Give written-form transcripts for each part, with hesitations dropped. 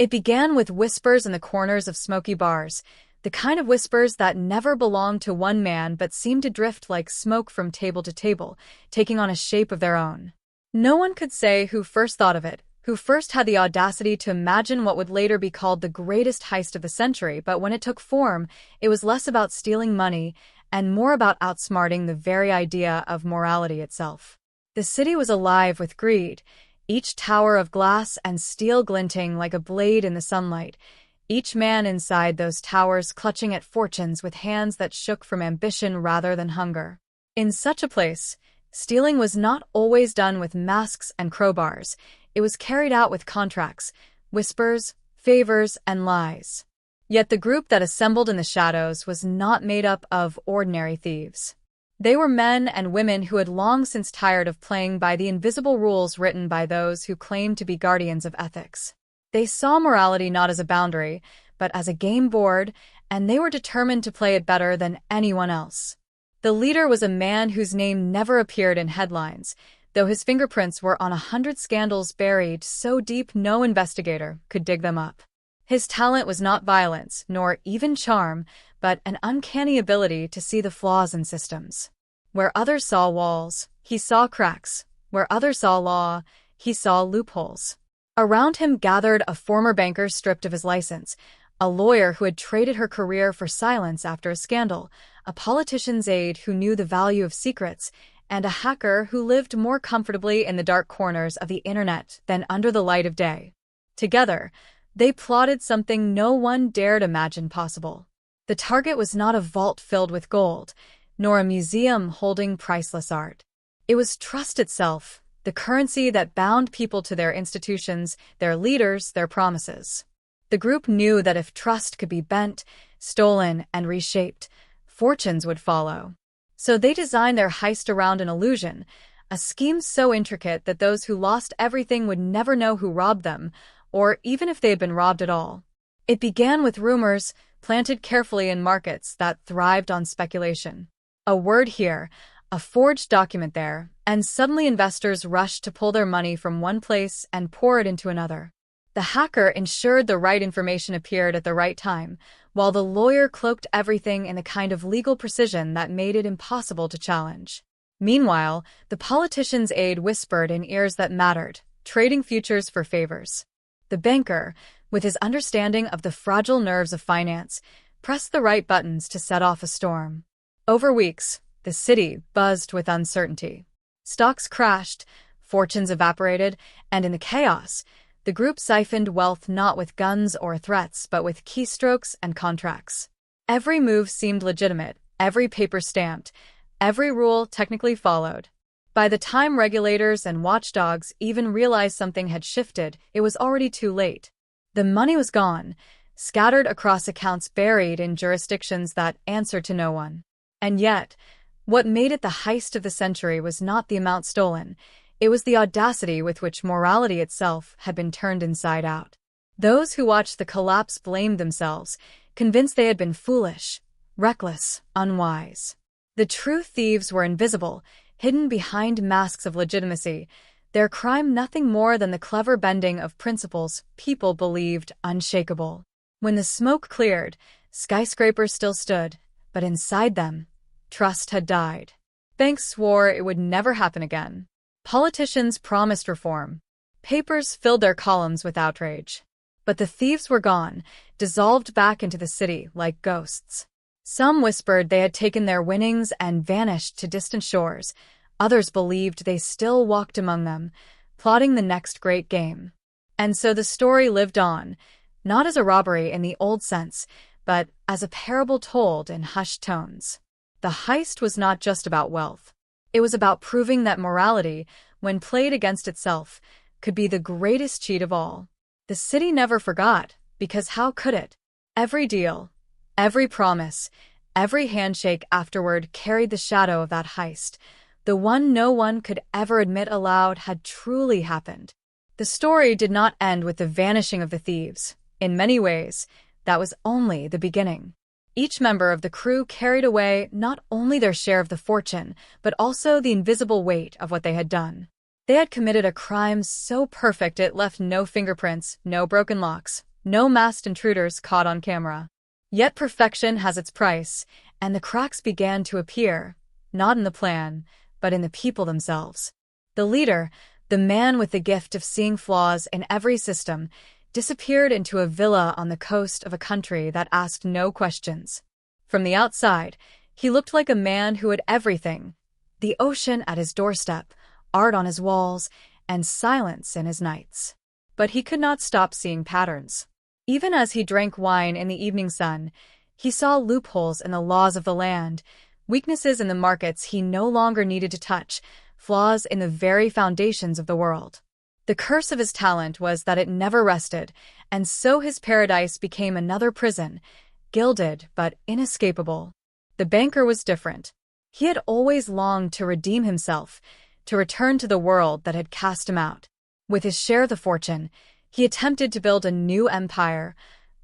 It began with whispers in the corners of smoky bars, the kind of whispers that never belonged to one man but seemed to drift like smoke from table to table, taking on a shape of their own. No one could say who first thought of it, who first had the audacity to imagine what would later be called the greatest heist of the century, but when it took form, it was less about stealing money and more about outsmarting the very idea of morality itself. The city was alive with greed, each tower of glass and steel glinting like a blade in the sunlight, each man inside those towers clutching at fortunes with hands that shook from ambition rather than hunger. In such a place, stealing was not always done with masks and crowbars. It was carried out with contracts, whispers, favors, and lies. Yet the group that assembled in the shadows was not made up of ordinary thieves. They were men and women who had long since tired of playing by the invisible rules written by those who claimed to be guardians of ethics. They saw morality not as a boundary, but as a game board, and they were determined to play it better than anyone else. The leader was a man whose name never appeared in headlines, though his fingerprints were on 100 scandals buried so deep no investigator could dig them up. His talent was not violence, nor even charm, but an uncanny ability to see the flaws in systems. Where others saw walls, he saw cracks. Where others saw law, he saw loopholes. Around him gathered a former banker stripped of his license, a lawyer who had traded her career for silence after a scandal, a politician's aide who knew the value of secrets, and a hacker who lived more comfortably in the dark corners of the internet than under the light of day. Together, they plotted something no one dared imagine possible. The target was not a vault filled with gold, nor a museum holding priceless art. It was trust itself, the currency that bound people to their institutions, their leaders, their promises. The group knew that if trust could be bent, stolen, and reshaped, fortunes would follow. So they designed their heist around an illusion, a scheme so intricate that those who lost everything would never know who robbed them, or even if they had been robbed at all. It began with rumors, planted carefully in markets that thrived on speculation. A word here, a forged document there, and suddenly investors rushed to pull their money from one place and pour it into another. The hacker ensured the right information appeared at the right time, while the lawyer cloaked everything in the kind of legal precision that made it impossible to challenge. Meanwhile, the politician's aide whispered in ears that mattered, trading futures for favors. The banker, with his understanding of the fragile nerves of finance, pressed the right buttons to set off a storm. Over weeks, the city buzzed with uncertainty. Stocks crashed, fortunes evaporated, and in the chaos, the group siphoned wealth not with guns or threats but with keystrokes and contracts. Every move seemed legitimate, every paper stamped, every rule technically followed. By the time regulators and watchdogs even realized something had shifted, it was already too late. The money was gone, scattered across accounts buried in jurisdictions that answered to no one. And yet, what made it the heist of the century was not the amount stolen. It was the audacity with which morality itself had been turned inside out. Those who watched the collapse blamed themselves, convinced they had been foolish, reckless, unwise. The true thieves were invisible, hidden behind masks of legitimacy, their crime nothing more than the clever bending of principles people believed unshakable. When the smoke cleared, skyscrapers still stood, but inside them, trust had died. Banks swore it would never happen again. Politicians promised reform. Papers filled their columns with outrage. But the thieves were gone, dissolved back into the city like ghosts. Some whispered they had taken their winnings and vanished to distant shores. Others believed they still walked among them, plotting the next great game. And so the story lived on, not as a robbery in the old sense, but as a parable told in hushed tones. The heist was not just about wealth. It was about proving that morality, when played against itself, could be the greatest cheat of all. The city never forgot, because how could it? Every deal, every promise, every handshake afterward carried the shadow of that heist, the one no one could ever admit aloud had truly happened. The story did not end with the vanishing of the thieves. In many ways, that was only the beginning. Each member of the crew carried away not only their share of the fortune, but also the invisible weight of what they had done. They had committed a crime so perfect it left no fingerprints, no broken locks, No masked intruders caught on camera. Yet perfection has its price, and the cracks began to appear, not in the plan, but in the people themselves. The leader, the man with the gift of seeing flaws in every system, disappeared into a villa on the coast of a country that asked no questions. From the outside, he looked like a man who had everything: the ocean at his doorstep, art on his walls, and silence in his nights. But he could not stop seeing patterns. Even as he drank wine in the evening sun, he saw loopholes in the laws of the land, weaknesses in the markets he no longer needed to touch, flaws in the very foundations of the world. The curse of his talent was that it never rested, and so his paradise became another prison, gilded but inescapable. The banker was different. He had always longed to redeem himself, to return to the world that had cast him out. With his share of the fortune, he attempted to build a new empire,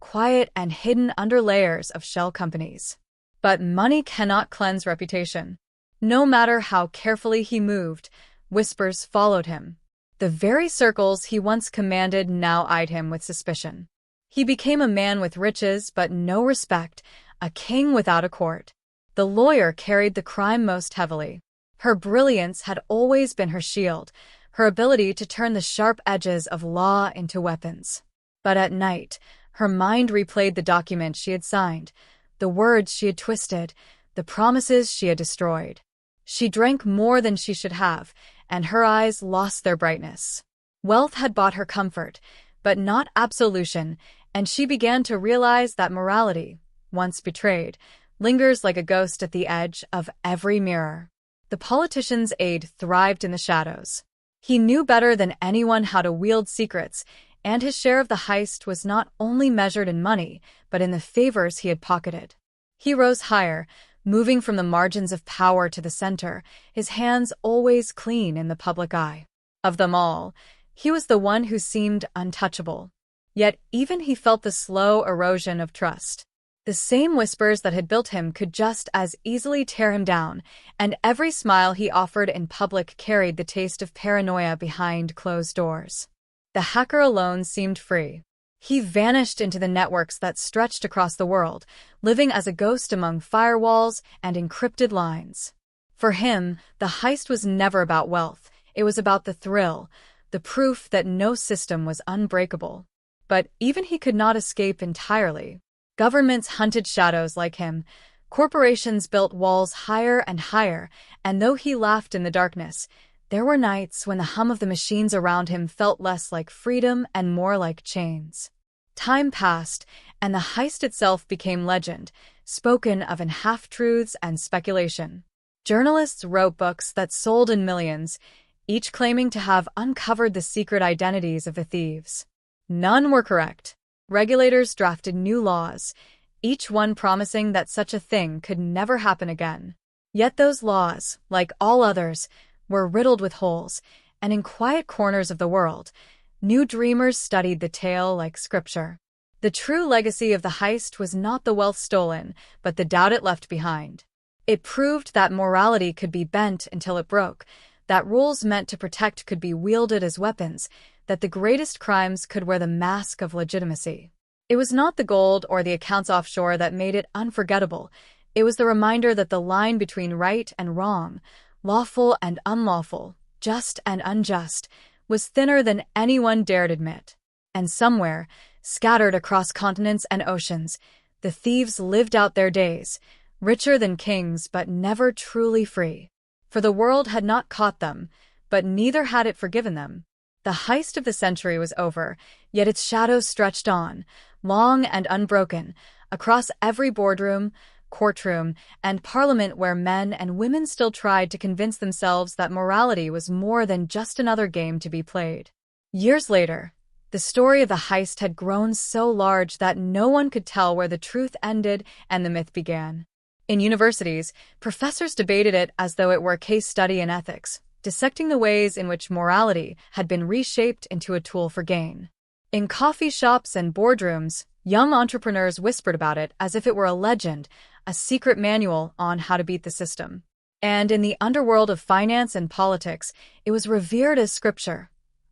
quiet and hidden under layers of shell companies. But money cannot cleanse reputation. No matter how carefully he moved, whispers followed him. The very circles he once commanded now eyed him with suspicion. He became a man with riches but no respect, a king without a court. The lawyer carried the crime most heavily. Her brilliance had always been her shield, her ability to turn the sharp edges of law into weapons. But at night, her mind replayed the document she had signed, the words she had twisted, the promises she had destroyed. She drank more than she should have, and her eyes lost their brightness. Wealth had bought her comfort, but not absolution, and she began to realize that morality, once betrayed, lingers like a ghost at the edge of every mirror. The politician's aide thrived in the shadows. He knew better than anyone how to wield secrets, and his share of the heist was not only measured in money, but in the favors he had pocketed. He rose higher, moving from the margins of power to the center, his hands always clean in the public eye. Of them all, he was the one who seemed untouchable. Yet even he felt the slow erosion of trust. The same whispers that had built him could just as easily tear him down, and every smile he offered in public carried the taste of paranoia behind closed doors. The hacker alone seemed free. He vanished into the networks that stretched across the world, living as a ghost among firewalls and encrypted lines. For him, the heist was never about wealth. It was about the thrill, the proof that no system was unbreakable. But even he could not escape entirely. Governments hunted shadows like him. Corporations built walls higher and higher, and though he laughed in the darkness, there were nights when the hum of the machines around him felt less like freedom and more like chains. Time passed, and the heist itself became legend, spoken of in half-truths and speculation. Journalists wrote books that sold in millions, each claiming to have uncovered the secret identities of the thieves. None were correct. Regulators drafted new laws, each one promising that such a thing could never happen again. Yet those laws, like all others, were riddled with holes, and in quiet corners of the world, new dreamers studied the tale like scripture. The true legacy of the heist was not the wealth stolen, but the doubt it left behind. It proved that morality could be bent until it broke, that rules meant to protect could be wielded as weapons, that the greatest crimes could wear the mask of legitimacy. It was not the gold or the accounts offshore that made it unforgettable. It was the reminder that the line between right and wrong, lawful and unlawful, just and unjust, was thinner than anyone dared admit. And somewhere, scattered across continents and oceans, the thieves lived out their days, richer than kings but never truly free. For the world had not caught them, but neither had it forgiven them. The heist of the century was over, yet its shadows stretched on, long and unbroken, across every boardroom, courtroom, and parliament where men and women still tried to convince themselves that morality was more than just another game to be played. Years later, the story of the heist had grown so large that no one could tell where the truth ended and the myth began. In universities, professors debated it as though it were a case study in ethics, dissecting the ways in which morality had been reshaped into a tool for gain. In coffee shops and boardrooms, young entrepreneurs whispered about it as if it were a legend, a secret manual on how to beat the system. And in the underworld of finance and politics, it was revered as scripture,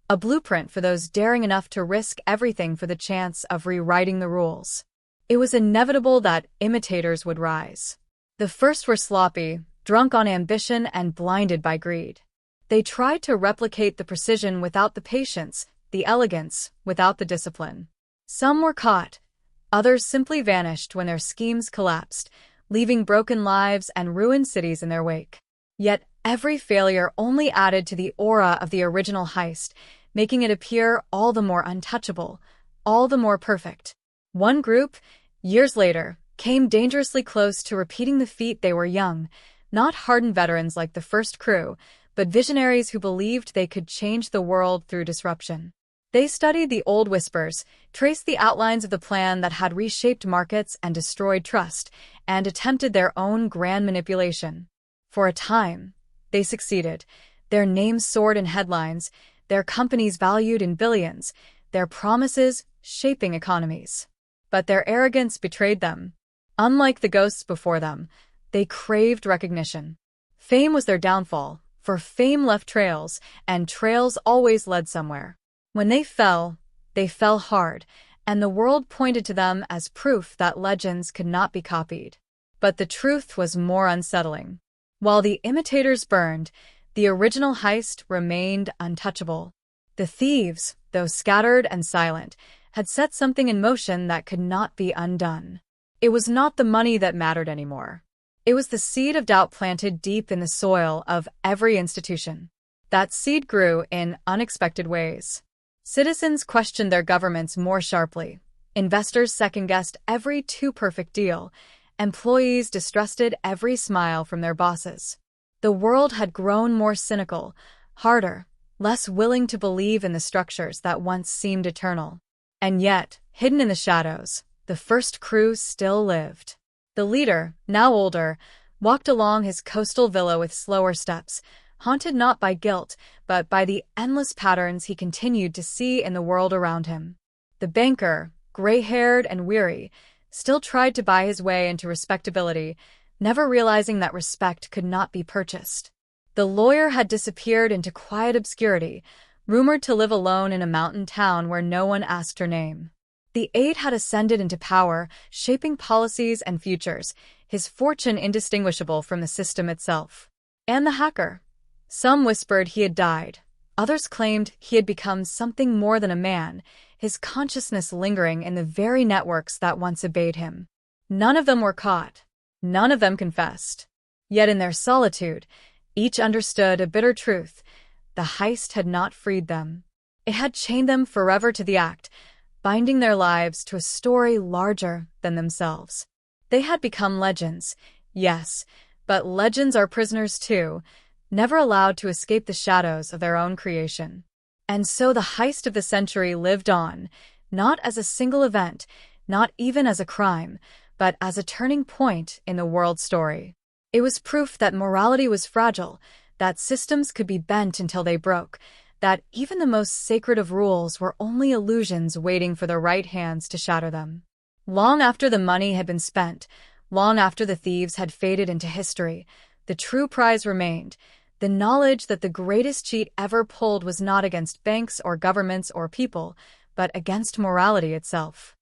a blueprint for those daring enough to risk everything for the chance of rewriting the rules. It was inevitable that imitators would rise. The first were sloppy, drunk on ambition and blinded by greed. They tried to replicate the precision without the patience, the elegance without the discipline. Some were caught, others simply vanished when their schemes collapsed, leaving broken lives and ruined cities in their wake. Yet every failure only added to the aura of the original heist, making it appear all the more untouchable, all the more perfect. One group, years later, came dangerously close to repeating the feat. They were young, not hardened veterans like the first crew, but visionaries who believed they could change the world through disruption. They studied the old whispers, traced the outlines of the plan that had reshaped markets and destroyed trust, and attempted their own grand manipulation. For a time, they succeeded. Their names soared in headlines, their companies valued in billions, their promises shaping economies. But their arrogance betrayed them. Unlike the ghosts before them, they craved recognition. Fame was their downfall, for fame left trails, and trails always led somewhere. When they fell hard, and the world pointed to them as proof that legends could not be copied. But the truth was more unsettling. While the imitators burned, the original heist remained untouchable. The thieves, though scattered and silent, had set something in motion that could not be undone. It was not the money that mattered anymore. It was the seed of doubt planted deep in the soil of every institution. That seed grew in unexpected ways. Citizens questioned their governments more sharply. Investors second-guessed every too-perfect deal. Employees distrusted every smile from their bosses. The world had grown more cynical, harder, less willing to believe in the structures that once seemed eternal. And yet, hidden in the shadows, the first crew still lived. The leader, now older, walked along his coastal villa with slower steps, haunted not by guilt, but by the endless patterns he continued to see in the world around him. The banker, gray-haired and weary, still tried to buy his way into respectability, never realizing that respect could not be purchased. The lawyer had disappeared into quiet obscurity, rumored to live alone in a mountain town where no one asked her name. The aide had ascended into power, shaping policies and futures, his fortune indistinguishable from the system itself. And the hacker. Some whispered he had died. Others claimed he had become something more than a man, his consciousness lingering in the very networks that once obeyed him. None of them were caught. None of them confessed. Yet in their solitude, each understood a bitter truth. The heist had not freed them. It had chained them forever to the act, binding their lives to a story larger than themselves. They had become legends, yes, but legends are prisoners too, never allowed to escape the shadows of their own creation. And so the heist of the century lived on, not as a single event, not even as a crime, but as a turning point in the world's story. It was proof that morality was fragile, that systems could be bent until they broke, that even the most sacred of rules were only illusions waiting for the right hands to shatter them. Long after the money had been spent, long after the thieves had faded into history, the true prize remained, the knowledge that the greatest cheat ever pulled was not against banks or governments or people, but against morality itself.